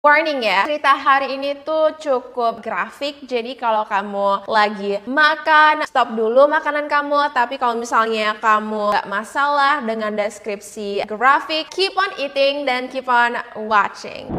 Warning ya, cerita hari ini tuh cukup grafik, jadi kalau kamu lagi makan, stop dulu makanan kamu. Tapi kalau misalnya kamu gak masalah dengan deskripsi grafik, keep on eating dan keep on watching.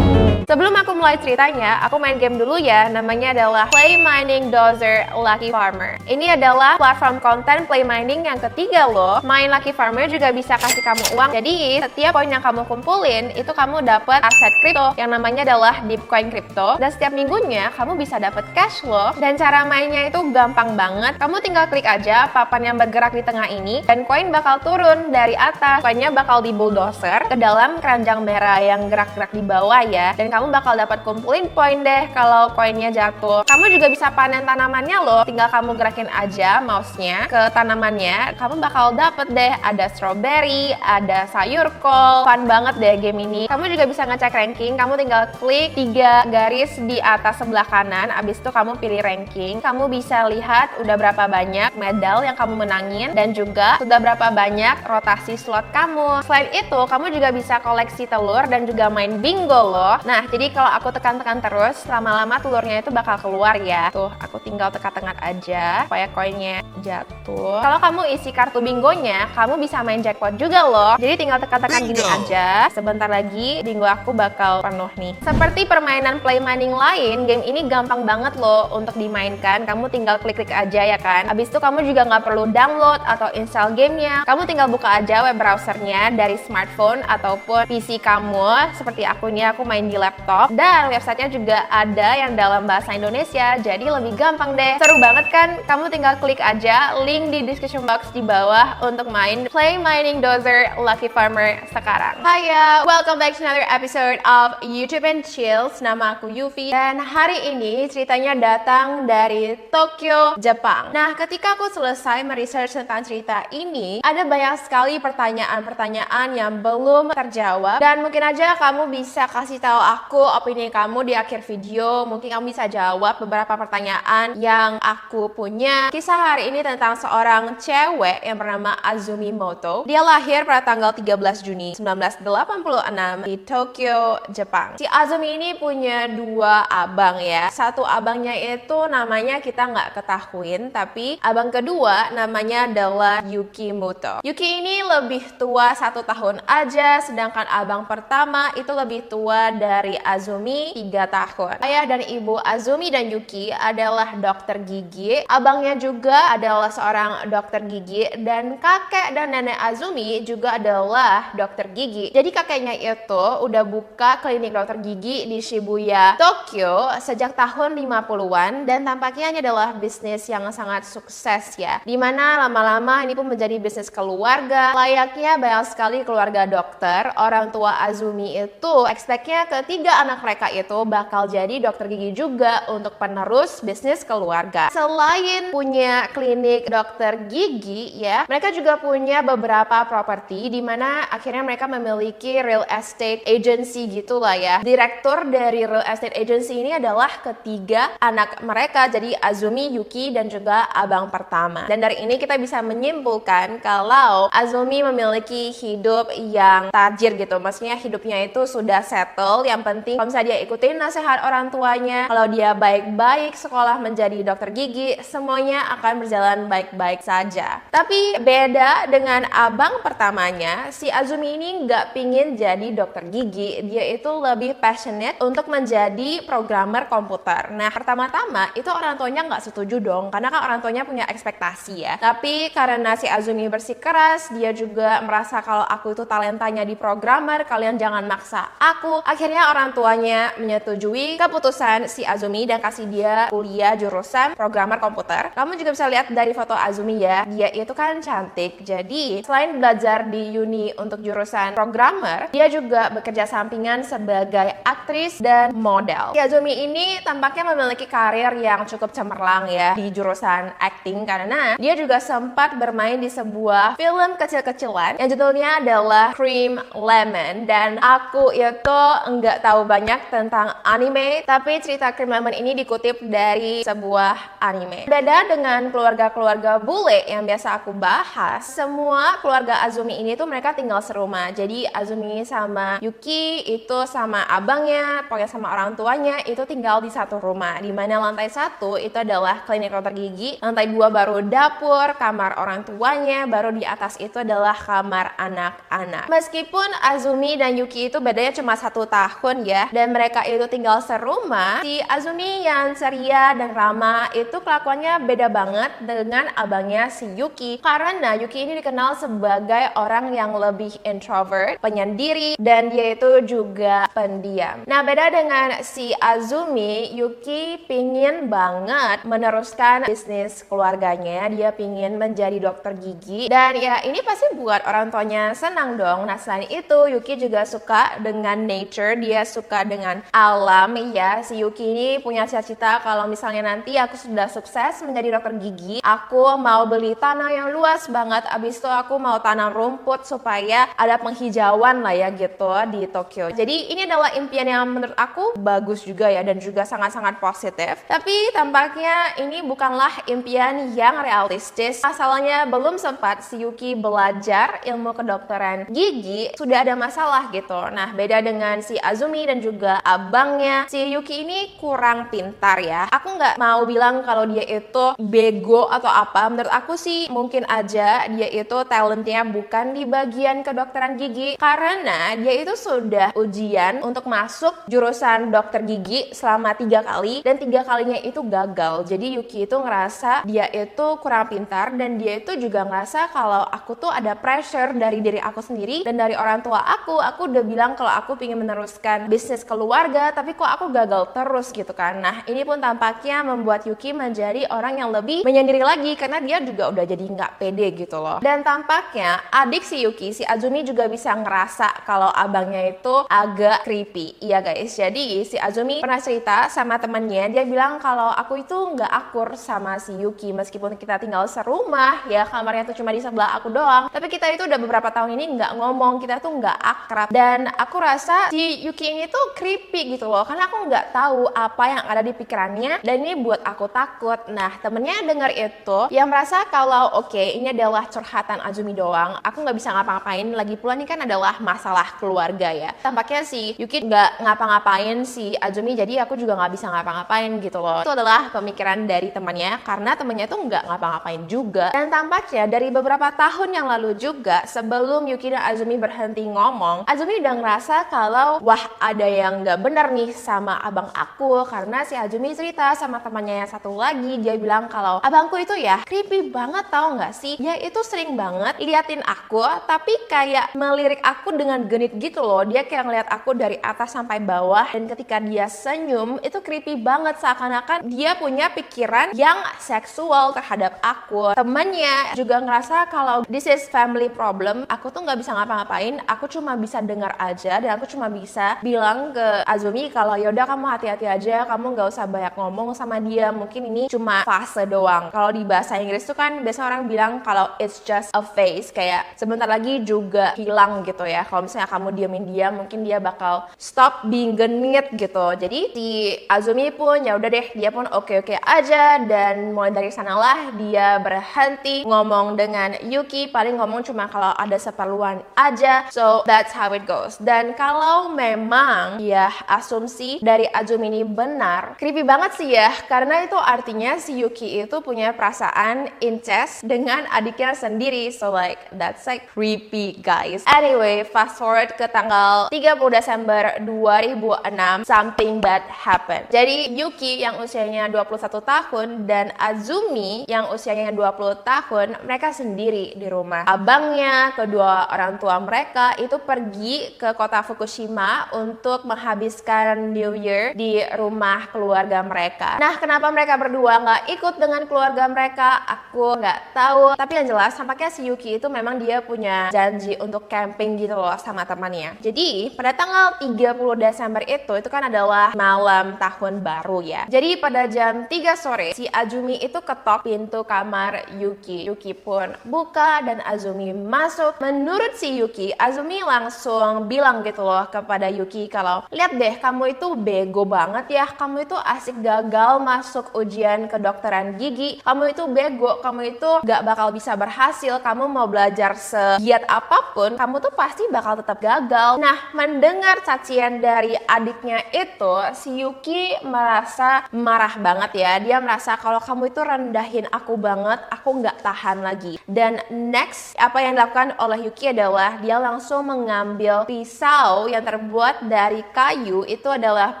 Sebelum aku mulai ceritanya, aku main game dulu ya. Namanya adalah Play Mining Dozer Lucky Farmer. Ini adalah platform konten play mining yang ketiga loh. Main Lucky Farmer juga bisa kasih kamu uang. Jadi setiap poin yang kamu kumpulin itu kamu dapat aset kripto yang namanya adalah Dipcoin Crypto. Dan setiap minggunya kamu bisa dapat cash loh. Dan cara mainnya itu gampang banget. Kamu tinggal klik aja papan yang bergerak di tengah ini dan koin bakal turun dari atas. Koinnya bakal di bulldozer ke dalam keranjang merah yang gerak-gerak di bawah ya. Dan kamu bakal dapat kumpulin poin deh kalau koinnya jatuh. Kamu juga bisa panen tanamannya loh. Tinggal kamu gerakin aja mouse-nya ke tanamannya. Kamu bakal dapet deh ada strawberry, ada sayur kol. Fun banget deh game ini. Kamu juga bisa ngecek ranking. Kamu tinggal klik 3 garis di atas sebelah kanan. Abis itu kamu pilih ranking. Kamu bisa lihat udah berapa banyak medal yang kamu menangin dan juga sudah berapa banyak rotasi slot kamu. Selain itu, kamu juga bisa koleksi telur dan juga main bingo loh. Nah, jadi kalau aku tekan-tekan terus, lama-lama telurnya itu bakal keluar ya. Tuh, aku tinggal tekan-tekan aja supaya koinnya jatuh. Kalau kamu isi kartu bingonya, kamu bisa main jackpot juga loh. Jadi tinggal tekan-tekan gini aja. Sebentar lagi bingo aku bakal penuh nih. Seperti permainan play mining lain, game ini gampang banget loh untuk dimainkan. Kamu tinggal klik-klik aja ya kan. Habis itu kamu juga nggak perlu download atau install gamenya. Kamu tinggal buka aja web browsernya dari smartphone ataupun PC kamu. Seperti aku nih, aku main di laptop dan websitenya juga ada yang dalam bahasa Indonesia, jadi lebih gampang deh. Seru banget kan? Kamu tinggal klik aja link di description box di bawah untuk main Play Mining Dozer Lucky Farmer sekarang. Hiya, welcome back to another episode of YouTube and Chills. Nama aku Yufi dan hari ini ceritanya datang dari Tokyo, Jepang. Nah, ketika aku selesai meresearch tentang cerita ini, ada banyak sekali pertanyaan-pertanyaan yang belum terjawab dan mungkin aja kamu bisa kasih tahu aku opini kamu di akhir video. Mungkin kamu bisa jawab beberapa pertanyaan yang aku punya. Kisah hari ini tentang seorang cewek yang bernama Azumi Moto. Dia lahir pada tanggal 13 Juni 1986 di Tokyo, Jepang. Si Azumi ini punya 2 abang ya. Satu abangnya itu namanya kita nggak ketahuin, tapi abang kedua namanya adalah Yuki Moto. Yuki ini lebih tua 1 tahun aja, sedangkan abang pertama itu lebih tua dari Azumi 3 tahun. Ayah dan ibu Azumi dan Yuki adalah dokter gigi. Abangnya juga adalah seorang dokter gigi dan kakek dan nenek Azumi juga adalah dokter gigi. Jadi kakeknya itu udah buka klinik dokter gigi di Shibuya, Tokyo sejak tahun 50-an dan tampaknya ini adalah bisnis yang sangat sukses ya. Dimana lama-lama ini pun menjadi bisnis keluarga. Layaknya banyak sekali keluarga dokter, orang tua Azumi itu expect-nya ketiga anak mereka itu bakal jadi dokter gigi juga untuk penerus bisnis keluarga. Selain punya klinik dokter gigi ya, mereka juga punya beberapa properti di mana akhirnya mereka memiliki real estate agency gitulah ya. Direktur dari real estate agency ini adalah ketiga anak mereka, jadi Azumi, Yuki dan juga abang pertama. Dan dari ini kita bisa menyimpulkan kalau Azumi memiliki hidup yang tajir gitu. Maksudnya hidupnya itu sudah settle. Yang penting kalau misalnya dia ikutin nasihat orang tuanya, kalau dia baik-baik sekolah menjadi dokter gigi, semuanya akan berjalan baik-baik saja. Tapi beda dengan abang pertamanya, si Azumi ini nggak pingin jadi dokter gigi. Dia itu lebih passionate untuk menjadi programmer komputer. Nah, pertama-tama itu orang tuanya nggak setuju dong, karena kan orang tuanya punya ekspektasi ya. Tapi karena si Azumi bersikeras, dia juga merasa kalau aku itu talentanya di programmer, kalian jangan maksa aku. Akhirnya orang tuanya menyetujui keputusan si Azumi dan kasih dia kuliah jurusan programmer komputer. Kamu juga bisa lihat dari foto Azumi ya, dia itu kan cantik. Jadi selain belajar di uni untuk jurusan programmer, dia juga bekerja sampingan sebagai aktris dan model. Si Azumi ini tampaknya memiliki karir yang cukup cemerlang ya di jurusan acting karena dia juga sempat bermain di sebuah film kecil-kecilan yang judulnya adalah Cream Lemon. Dan aku itu nggak tahu banyak banyak tentang anime, tapi cerita Cream Lemon ini dikutip dari sebuah anime. Beda dengan keluarga-keluarga bule yang biasa aku bahas, semua keluarga Azumi ini tuh mereka tinggal serumah. Jadi Azumi sama Yuki itu sama abangnya, pokoknya sama orang tuanya itu tinggal di satu rumah. Di mana lantai 1 itu adalah klinik dokter gigi, lantai 2 baru dapur, kamar orang tuanya, baru di atas itu adalah kamar anak-anak. Meskipun Azumi dan Yuki itu bedanya cuma 1 tahun ya, dan mereka itu tinggal serumah, si Azumi yang ceria dan ramah itu kelakuannya beda banget dengan abangnya si Yuki, karena Yuki ini dikenal sebagai orang yang lebih introvert, penyendiri, dan dia itu juga pendiam. Nah, beda dengan si Azumi, Yuki pingin banget meneruskan bisnis keluarganya, dia pingin menjadi dokter gigi, dan ya ini pasti buat orang tuanya senang dong. Nah, selain itu Yuki juga suka dengan nature, dia suka dengan alam ya. Si Yuki ini punya cita-cita kalau misalnya nanti aku sudah sukses menjadi dokter gigi, aku mau beli tanah yang luas banget, abis itu aku mau tanam rumput supaya ada penghijauan lah ya gitu di Tokyo. Jadi ini adalah impian yang menurut aku bagus juga ya, dan juga sangat-sangat positif. Tapi tampaknya ini bukanlah impian yang realistis. Asalnya belum sempat si Yuki belajar ilmu kedokteran gigi, sudah ada masalah gitu. Nah, beda dengan si Azumi dan juga abangnya, si Yuki ini kurang pintar ya. Aku nggak mau bilang kalau dia itu bego atau apa. Menurut aku sih mungkin aja dia itu talentnya bukan di bagian kedokteran gigi, karena dia itu sudah ujian untuk masuk jurusan dokter gigi selama 3 kali, dan 3 kalinya itu gagal. Jadi Yuki itu ngerasa dia itu kurang pintar, dan dia itu juga ngerasa kalau aku tuh ada pressure dari diri aku sendiri dan dari orang tua aku udah bilang kalau aku pengen meneruskan bisnis keluarga, tapi kok aku gagal terus gitu kan. Nah, ini pun tampaknya membuat Yuki menjadi orang yang lebih menyendiri lagi, karena dia juga udah jadi nggak pede gitu loh. Dan tampaknya adik si Yuki, si Azumi juga bisa ngerasa kalau abangnya itu agak creepy. Iya guys, jadi si Azumi pernah cerita sama temannya, dia bilang kalau aku itu nggak akur sama si Yuki, meskipun kita tinggal serumah ya, kamarnya tuh cuma di sebelah aku doang, tapi kita itu udah beberapa tahun ini nggak ngomong, kita tuh nggak akrab. Dan aku rasa si Yuki ini tuh creepy gitu loh, karena aku nggak tahu apa yang ada di pikirannya, dan ini buat aku takut. Nah, temennya dengar itu, yang merasa kalau oke, ini adalah curhatan Azumi doang, aku nggak bisa ngapa-ngapain, lagi pula ini kan adalah masalah keluarga ya. Tampaknya si Yuki nggak ngapa-ngapain si Azumi, jadi aku juga nggak bisa ngapa-ngapain gitu loh. Itu adalah pemikiran dari temannya, karena temannya tuh nggak ngapa-ngapain juga. Dan tampaknya dari beberapa tahun yang lalu juga, sebelum Yuki dan Azumi berhenti ngomong, Azumi udah ngerasa kalau wah, ada yang nggak benar nih sama abang aku, karena si Azumi cerita sama temannya yang satu lagi, dia bilang kalau abangku itu ya creepy banget, tau nggak sih, dia itu sering banget liatin aku, tapi kayak melirik aku dengan genit gitu loh. Dia kayak ngeliat aku dari atas sampai bawah, dan ketika dia senyum itu creepy banget, seakan-akan dia punya pikiran yang seksual terhadap aku. Temennya juga ngerasa kalau this is family problem, aku tuh nggak bisa ngapa-ngapain, aku cuma bisa dengar aja, dan aku cuma bisa bilang ke Azumi kalau yaudah kamu hati-hati aja, kamu nggak usah banyak ngomong sama dia, mungkin ini cuma fase doang. Kalau di bahasa Inggris tuh kan biasa orang bilang kalau it's just a phase, kayak sebentar lagi juga hilang gitu ya. Kalau misalnya kamu diemin dia, mungkin dia bakal stop being genit gitu. Jadi si Azumi pun ya udah deh, dia pun oke-oke aja, dan mulai dari sanalah dia berhenti ngomong dengan Yuki, paling ngomong cuma kalau ada keperluan aja. So that's how it goes. Dan kalau memang ya asumsi dari Azumi ini benar, creepy banget sih ya, karena itu artinya si Yuki itu punya perasaan incest dengan adiknya sendiri. So like that's like creepy guys. Anyway, fast forward ke tanggal 30 Desember 2006, something bad happened. Jadi Yuki yang usianya 21 tahun dan Azumi yang usianya 20 tahun, mereka sendiri di rumah. Abangnya, kedua orang tua mereka itu pergi ke kota Fukushima untuk menghabiskan New Year di rumah keluarga mereka. Nah, kenapa mereka berdua nggak ikut dengan keluarga mereka, aku nggak tahu. Tapi yang jelas, tampaknya si Yuki itu memang dia punya janji untuk camping gitu loh sama temannya. Jadi, pada tanggal 30 Desember itu kan adalah malam tahun baru ya. Jadi, pada jam 3 sore, si Azumi itu ketok pintu kamar Yuki. Yuki pun buka dan Azumi masuk. Menurut si Yuki, Azumi langsung bilang gitu loh kepada Yuki kalau Lihat deh, kamu itu bego banget ya, kamu itu asik gagal masuk ujian kedokteran gigi, kamu itu bego, kamu itu gak bakal bisa berhasil, kamu mau belajar segiat apapun, kamu tuh pasti bakal tetap gagal. Nah, mendengar cacian dari adiknya itu, si Yuki merasa marah banget ya. Dia merasa kalau kamu itu rendahin aku banget, aku nggak tahan lagi. Dan next, apa yang dilakukan oleh Yuki adalah dia langsung mengambil pisau yang terbuat dari kayu. Itu adalah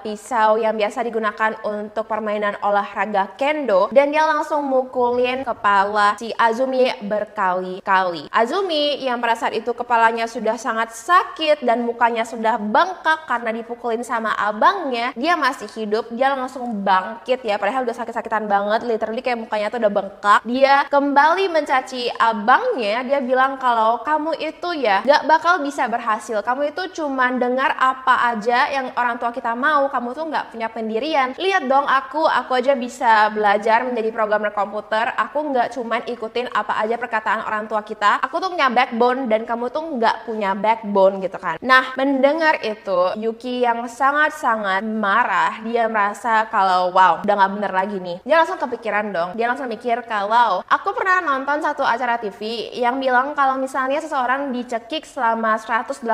pisau yang biasa digunakan untuk permainan olahraga kendo, dan dia langsung mukulin kepala si Azumi berkali-kali. Azumi yang pada saat itu kepalanya sudah sangat sakit dan mukanya sudah bengkak karena dipukulin sama abangnya, dia masih hidup, dia langsung bangkit ya, padahal udah sakit-sakitan banget, literally kayak mukanya tuh udah bengkak. Dia kembali mencaci abangnya, dia bilang kalau kamu itu ya gak bakal bisa berhasil, kamu itu cuman dengar apa aja yang orang tua kita mau, kamu tuh gak punya pendirian. Lihat dong aku aja bisa belajar menjadi programmer komputer, aku gak cuman ikutin apa aja perkataan orang tua kita, aku tuh punya backbone dan kamu tuh gak punya backbone gitu kan. Nah, mendengar itu, Yuki yang sangat-sangat marah, dia merasa kalau wow, udah gak bener lagi nih. Dia langsung kepikiran dong, dia langsung mikir kalau aku pernah nonton satu acara TV yang bilang kalau misalnya seseorang dicekik selama 180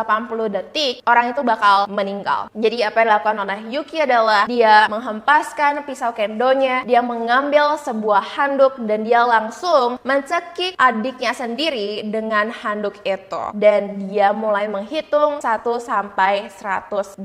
detik, orang itu bakal meninggal. Jadi apa yang dilakukan oleh Yuki adalah dia menghempaskan pisau kendonya, dia mengambil sebuah handuk dan dia langsung mencekik adiknya sendiri dengan handuk itu. Dan dia mulai menghitung 1 sampai 180.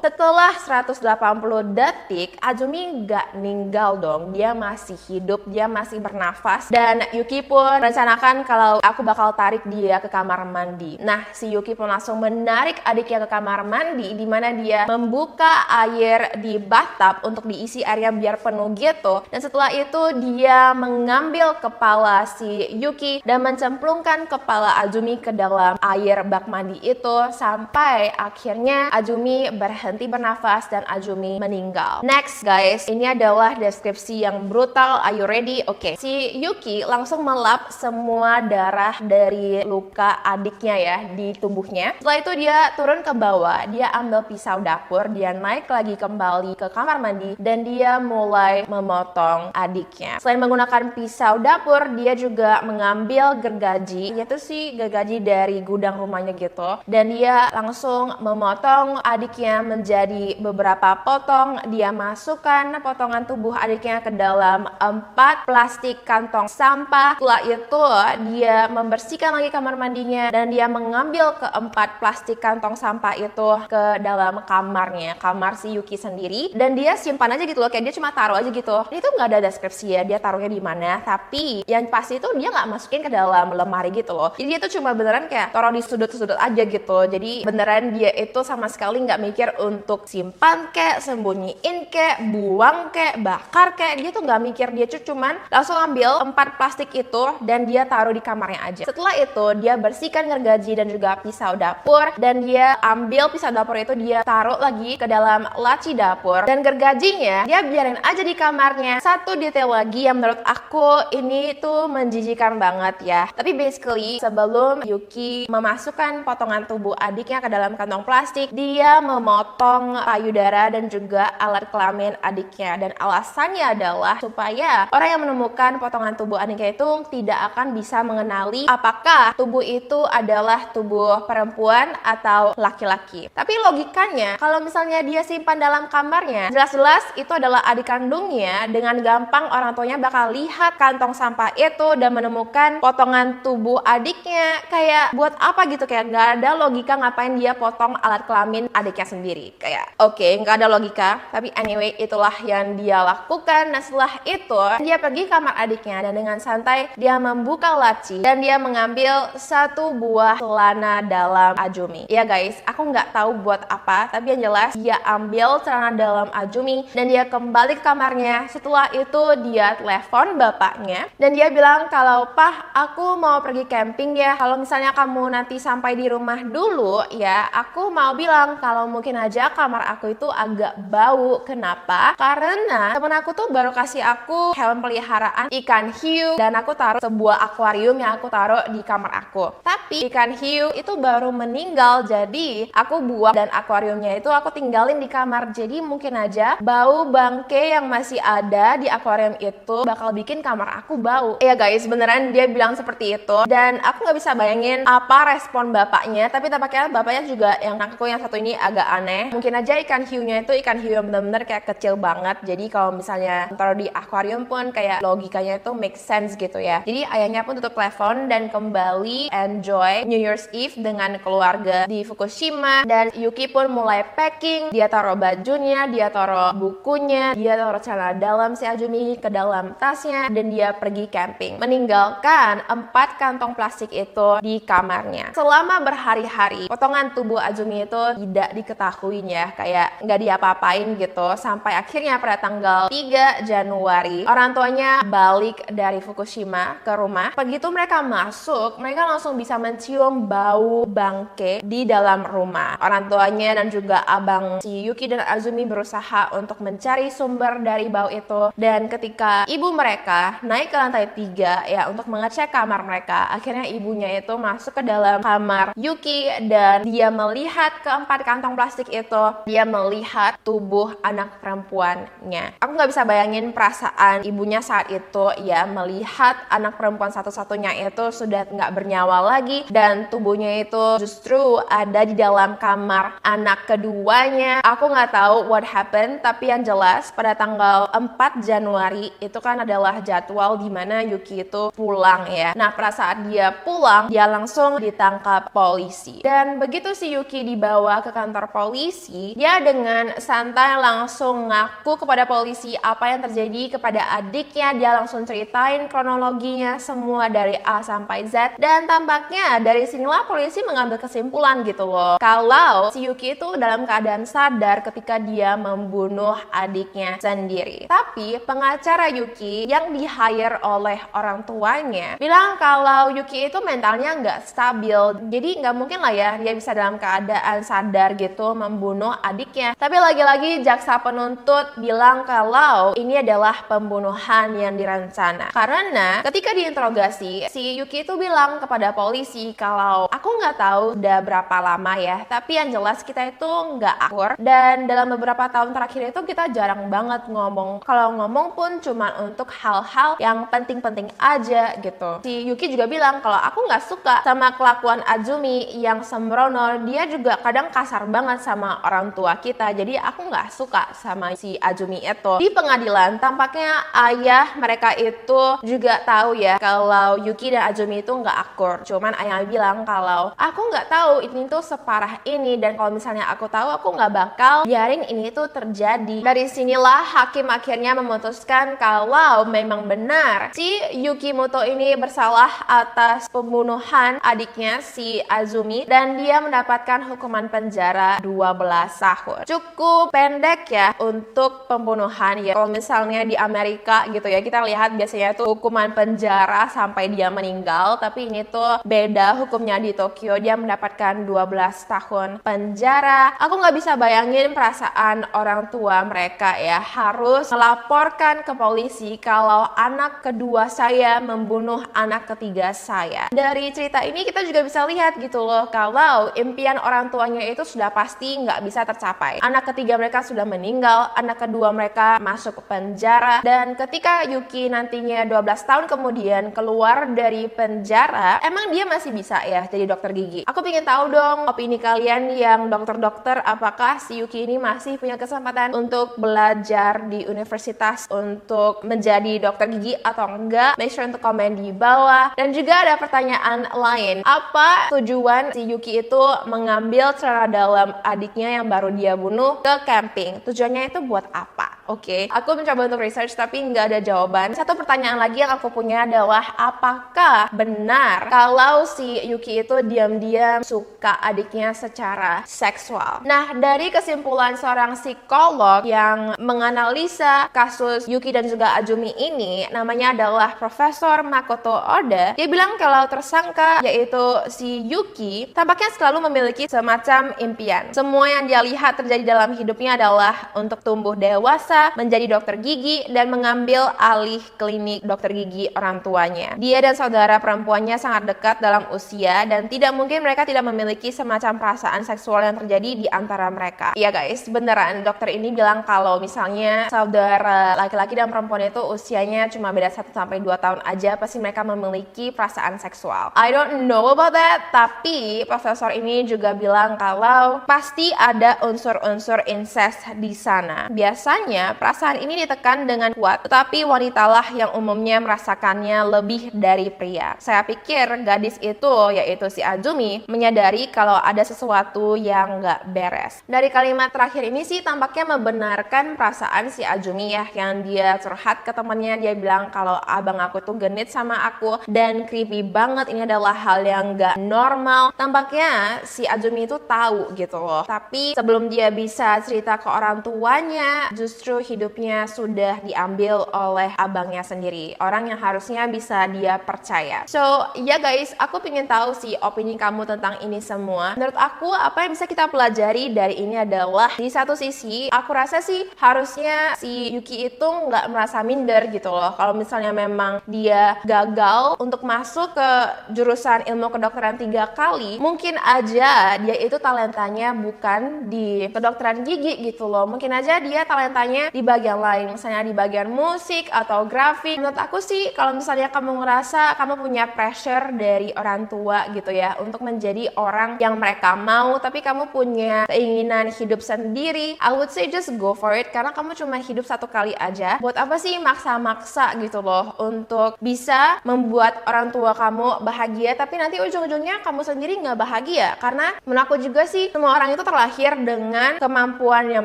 Setelah 180 detik, Azumi gak ninggal dong, dia masih hidup, dia masih bernafas, dan Yuki pun rencanakan kalau aku bakal tarik dia ke kamar mandi. Nah, si Yuki pun langsung menarik adiknya ke kamar mandi, di mana dia membuka air di bathtub untuk diisi airnya biar penuh gitu, dan setelah itu dia mengambil kepala si Yuki dan mencemplungkan kepala Azumi ke dalam air bak mandi itu sampai akhirnya Azumi berhenti bernafas dan Azumi meninggal. Next guys, ini adalah deskripsi yang brutal. Are you ready? Oke. Si Yuki langsung melap semua darah dari luka adiknya ya di tubuhnya. Setelah itu dia turun ke bawah, dia ambil pisau dapur, dia naik lagi kembali ke kamar mandi dan dia mulai memotong adiknya. Selain menggunakan pisau dapur, dia juga mengambil gergaji, yaitu sih gergaji dari gudang rumahnya gitu, dan dia langsung memotong adiknya menjadi beberapa potong. Dia masukkan potongan tubuh adiknya ke dalam 4 plastik kantong sampah. Setelah itu dia membersihkan lagi kamar mandinya dan dia mengambil keempat plastik kantong sampah itu ke dalam kamarnya, kamar si Yuki sendiri, dan dia simpan aja gitu loh, kayak dia cuma taruh aja gitu. Itu nggak ada deskripsi ya dia taruhnya di mana, tapi yang pasti itu dia nggak masukin ke dalam lemari gitu loh. Jadi dia tuh cuma beneran kayak taruh di sudut-sudut aja gitu. Jadi beneran dia itu sama sekali nggak mikir untuk simpan kek, sembunyiin kek, buang kek, bakar kek. Dia tuh nggak mikir, dia tuh cuman langsung ambil 4 plastik itu dan dia taruh di kamarnya aja. Setelah itu dia bersihkan gergaji dan juga pisau dapur, dan dia ambil pisau dapur itu dia taruh lagi ke dalam laci dapur, dan gergajinya dia biarin aja di kamarnya. Satu detail lagi yang menurut aku ini tuh menjijikan banget ya, tapi basically sebelum Yuki memasukkan potongan tubuh adiknya ke dalam kantong plastik, dia memotong payudara dan juga alat kelamin adiknya, dan alasannya adalah supaya orang yang menemukan potongan tubuh adiknya itu tidak akan bisa mengenali apakah tubuh itu adalah tubuh perempuan atau laki-laki. Tapi logikanya kalau misalnya dia simpan dalam kamarnya, jelas-jelas itu adalah adik kandungnya, dengan gampang orang tuanya bakal lihat kantong sampah itu dan menemukan potongan tubuh adiknya. Kayak buat apa gitu, kayak nggak ada logika ngapain dia potong alat kelamin adiknya sendiri. Kayak oke, nggak ada logika, tapi anyway itulah yang dia lakukan. Nah, setelah itu dia pergi kamar adiknya dan dengan santai dia membuka laci dan dia mengambil satu buah celana dalam Azumi. Ya guys, aku nggak tahu buat apa, tapi yang jelas dia ambil celana dalam Azumi dan dia kembali ke kamarnya. Setelah itu dia telepon bapaknya dan dia bilang kalau, "Pah, aku mau pergi camping ya. Kalau misalnya kamu nanti sampai di rumah dulu ya, aku mau bilang kalau mungkin aja kamar aku itu agak bau." Kenapa? Karena temen aku tuh baru kasih aku hewan peliharaan ikan hiu dan aku taruh sebuah akuarium yang aku taruh di kamar aku. Tapi ikan hiu itu baru meninggal, jadi aku buang dan akuariumnya itu aku tinggalin di kamar. Jadi mungkin aja bau bangke yang masih ada di akuarium itu bakal bikin kamar aku bau. Ya guys, beneran dia bilang seperti itu. Dan aku nggak bisa bayangin apa respon bapaknya. Tapi tampaknya bapaknya juga yang aku yang satu ini agak aneh. Mungkin aja ikan hiunya itu ikan hiu yang bener-bener kayak kecil banget. Jadi kalau misalnya taruh di akuarium pun kayak logikanya itu make sense gitu ya. Jadi ayahnya pun tutup telepon dan kembali enjoy New Year's Eve dengan keluarga di Fukushima. Dan Yuki pun mulai packing. Dia taruh bajunya, dia taruh bukunya, dia taruh celana dalam si Azumi ke dalam tasnya, dan dia pergi camping, meninggalkan 4 kantong plastik itu di kamarnya. Selama berhari-hari potongan tubuh Azumi itu tidak diketahui ya, kayak nggak diapa-apain gitu, sampai akhirnya pada tanggal 3 Januari orang tuanya balik dari Fukushima ke rumah. Begitu mereka masuk, mereka langsung bisa mencium bau bangke di dalam rumah. Orang tuanya dan juga abang si Yuki dan Azumi berusaha untuk mencari sumber dari bau itu, dan ketika ibu mereka naik ke lantai 3 ya untuk mengecek kamar mereka, akhirnya ibunya itu masuk ke dalam kamar Yuki dan dia melihat keempat kantong plastik itu, dia melihat tubuh anak perempuannya. Aku nggak bisa bayangin perasaan ibunya saat itu ya, melihat anak perempuan satu-satunya itu sudah nggak bernyawa lagi dan tubuhnya itu justru ada di dalam kamar anak keduanya. Aku nggak tahu what happened, tapi yang jelas pada tanggal 4 Januari itu kan adalah jadwal dimana Yuki itu pulang ya. Nah, pada saat dia pulang, dia langsung ditangkap polisi. Dan begitu si Yuki dibawa ke kantor polisi, dia dengan santai langsung ngaku kepada polisi apa yang terjadi kepada adiknya. Dia langsung ceritain kronologinya semua dari A sampai Z. Dan tampaknya dari sinilah polisi mengambil kesimpulan gitu loh, kalau si Yuki itu dalam keadaan sadar ketika dia membunuh adiknya sendiri. Tapi pengacara Yuki yang di-hire oleh orang tuanya bilang kalau Yuki itu mentalnya nggak stabil, jadi nggak mungkin lah ya dia bisa dalam keadaan sadar gitu membunuh adiknya. Tapi lagi-lagi jaksa penuntut bilang kalau ini adalah pembunuhan yang direncana, karena ketika diinterogasi si Yuki itu bilang kepada polisi kalau aku nggak tahu udah berapa lama ya, tapi yang jelas kita itu nggak akur dan dalam beberapa tahun terakhir itu kita jarang banget ngomong. Kalau ngomong pun cuma untuk hal-hal yang penting-penting aja gitu. Si Yuki juga bilang kalau aku nggak suka sama kelakuan Azumi yang sembrono, dia juga kadang kasar banget sama orang tua kita, jadi aku nggak suka sama si Azumi itu. Di pengadilan tampaknya ayah mereka itu juga tahu ya kalau Yuki dan Azumi itu nggak akur, cuman ayah bilang kalau aku nggak tahu ini tuh separah ini, dan kalau misalnya aku tahu aku nggak bakal biarin ini tuh terjadi. Dari sinilah hakim akhirnya memutuskan kalau memang benar si Yukimoto ini bersalah atas pembunuhan adiknya si Azumi, dan dia mendapatkan hukuman penjara 12 tahun. Cukup pendek ya untuk pembunuhan ya. Kalau misalnya di Amerika gitu ya, kita lihat biasanya tuh hukuman penjara sampai dia meninggal, tapi ini tuh beda hukumnya di Tokyo, dia mendapatkan 12 tahun penjara. Aku nggak bisa bayangin perasaan orang tua mereka ya, harus melaporkan ke polisi kalau anak kedua saya membunuh anak ketiga saya. Dari cerita ini kita juga bisa lihat gitu loh, kalau impian orang tuanya itu sudah pasti nggak bisa tercapai. Anak ketiga mereka sudah meninggal, anak kedua mereka masuk ke penjara, dan ketika Yuki nantinya 12 tahun kemudian keluar dari penjara, emang dia masih bisa ya jadi dokter gigi? Aku pengen tahu dong opini kalian yang dokter-dokter, apakah si Yuki ini masih punya kesempatan untuk belajar di universitas untuk menjadi dokter gigi atau enggak? Make sure untuk komen di bawah. Dan juga ada pertanyaan lain, apa tujuan si Yuki itu mengambil celana dalam adiknya yang baru dia bunuh ke camping? Tujuannya itu buat apa? Oke, aku mencoba untuk research tapi nggak ada jawaban. Satu pertanyaan lagi yang aku punya adalah apakah benar kalau si Yuki itu diam-diam suka adiknya secara seksual? Nah, dari kesimpulan seorang psikolog yang menganalisa kasus Yuki dan juga Azumi ini, namanya adalah Profesor Makoto Oda, dia bilang kalau tersangka yaitu si Yuki tampaknya selalu memiliki semacam impian. Semua yang dia lihat terjadi dalam hidupnya adalah untuk tumbuh dewasa bisa menjadi dokter gigi dan mengambil alih klinik dokter gigi orang tuanya. Dia dan saudara perempuannya sangat dekat dalam usia dan tidak mungkin mereka tidak memiliki semacam perasaan seksual yang terjadi di antara mereka. Iya guys, beneran dokter ini bilang kalau misalnya saudara laki-laki dan perempuan itu usianya cuma beda 1-2 tahun aja, pasti mereka memiliki perasaan seksual. I don't know about that, tapi profesor ini juga bilang kalau pasti ada unsur-unsur incest di sana. Biasanya perasaan ini ditekan dengan kuat, tetapi wanitalah yang umumnya merasakannya lebih dari pria. Saya pikir gadis itu, yaitu si Azumi, menyadari kalau ada sesuatu yang nggak beres. Dari kalimat terakhir ini sih tampaknya membenarkan perasaan si Azumi ya, yang dia curhat ke temannya. Dia bilang kalau abang aku tuh genit sama aku dan creepy banget, ini adalah hal yang nggak normal. Tampaknya si Azumi itu tahu gitu loh, tapi sebelum dia bisa cerita ke orang tuanya, justru hidupnya sudah diambil oleh abangnya sendiri, orang yang harusnya bisa dia percaya. So ya guys, aku pengen tahu sih opini kamu tentang ini semua. Menurut aku apa yang bisa kita pelajari dari ini adalah, di satu sisi aku rasa sih harusnya si Yuki itu nggak merasa minder gitu loh. Kalau misalnya memang dia gagal untuk masuk ke jurusan ilmu kedokteran 3 kali, mungkin aja dia itu talentanya bukan di kedokteran gigi gitu loh. Mungkin aja dia talentanya di bagian lain, misalnya di bagian musik atau grafik. Menurut aku sih kalau misalnya kamu ngerasa kamu punya pressure dari orang tua gitu ya untuk menjadi orang yang mereka mau, tapi kamu punya keinginan hidup sendiri, I would say just go for it, karena kamu cuma hidup 1 kali aja. Buat apa sih maksa-maksa gitu loh untuk bisa membuat orang tua kamu bahagia, tapi nanti ujung-ujungnya kamu sendiri nggak bahagia. Karena menurut aku juga sih semua orang itu terlahir dengan kemampuan yang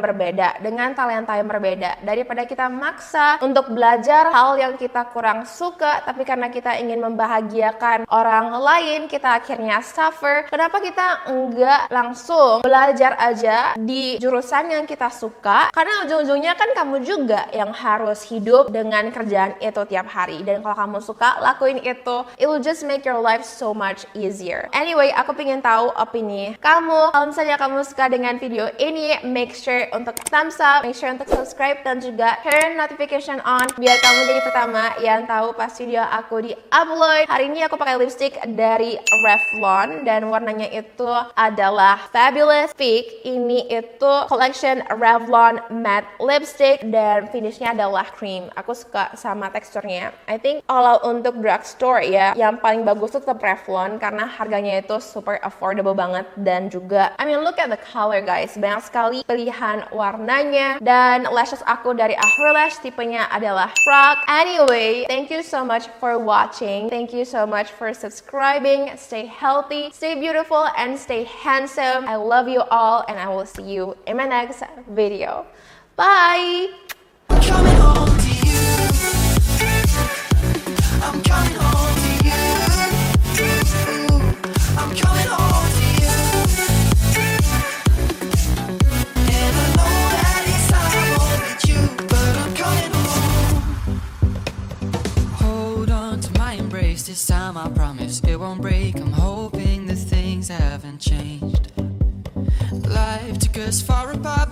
berbeda, dengan talenta yang berbeda. Daripada kita maksa untuk belajar hal yang kita kurang suka, tapi karena kita ingin membahagiakan orang lain, kita akhirnya suffer. Kenapa kita enggak langsung belajar aja di jurusan yang kita suka? Karena ujung-ujungnya kan kamu juga yang harus hidup dengan kerjaan itu tiap hari. Dan kalau kamu suka lakuin itu, it will just make your life so much easier. Anyway, aku pengen tahu opini kamu. Kalau misalnya kamu suka dengan video ini, make sure untuk thumbs up, make sure untuk subscribe, dan juga turn notification on biar kamu jadi pertama yang tahu pas video aku di-upload. Hari ini aku pakai lipstick dari Revlon dan warnanya itu adalah Fabulous Peak. Ini itu collection Revlon matte lipstick dan finishnya adalah cream. Aku suka sama teksturnya. I think kalau untuk drugstore ya, yang paling bagus tuh tetap Revlon karena harganya itu super affordable banget, dan juga I mean look at the color guys, banyak sekali pilihan warnanya. Dan lashes aku dari Afro-Lash, tipenya adalah Frog. Anyway, thank you so much for watching. Thank you so much for subscribing. Stay healthy, stay beautiful, and stay handsome. I love you all, and I will see you in my next video. Bye! I'm coming home to you. I'm coming home to you. I'm coming home to you. And I know that it's time home with you, but I'm coming home. Hold on to my embrace, this time I promise it won't break. I'm hoping that things haven't changed. Life took us far apart.